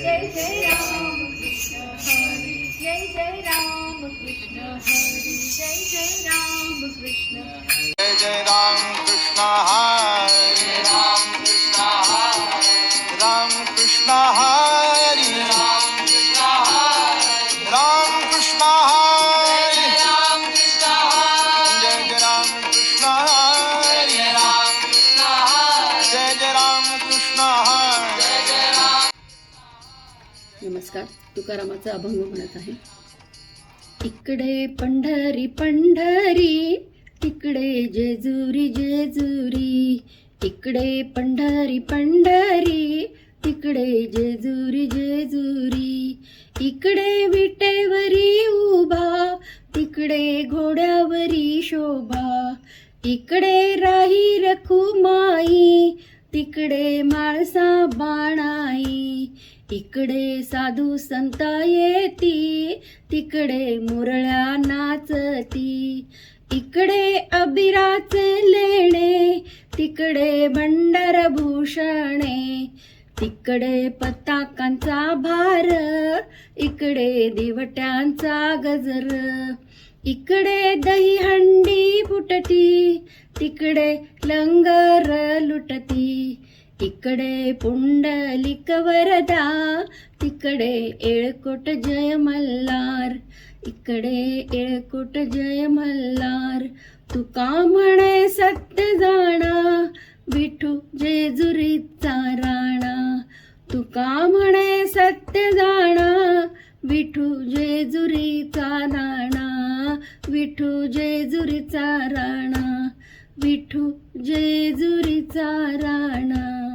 जय जय राम कृष्ण हरी जय जय राम कृष्ण हरी जय जय राम कृष्ण जय जय राम कृष्ण हरे राम कृष्ण हरे राम कृष्ण हरे राम कृष्ण हरे राम कृष्ण हरे जय जय राम कृष्ण हरे राम कृष्ण हरे जय जय राम कृष्ण हरे नमस्कार. तुकारामाचा अभंग म्हणत आहे. इकडे पंढरी पंढरी, तिकडे जेजुरी जेजुरी. इकडे पंढरी पंढरी, तिकडे जेजुरी जेजुरी. इकडे विटेवरी उभा, तिकडे घोड्यावरी शोभा. इकडे राही रखुमाई, तिकडे माळसा बाणाई. इकडे साधू संत येती, तिकडे मुरळ्या नाचती. इकडे अबिराचे लेणे, तिकडे भंडार भूषणे. तिकडे पताकांचा भार, इकडे दिवट्यांचा गजर. इकडे दहीहंडी फुटती, तिकडे लंगर लुटती. इकडे पुंडलिक वरदा, तिकडे येळकोट जय मल्हार. इकडे येळकोट जय मल्हार. तुका म्हणे सत्य जाणा, विठू जेजुरीचा राणा. तुका म्हणे सत्य जाणा, विठू जेजुरीचा राणा. विठू जेजुरीचा राणा, विठू जेजुरीचा राणा.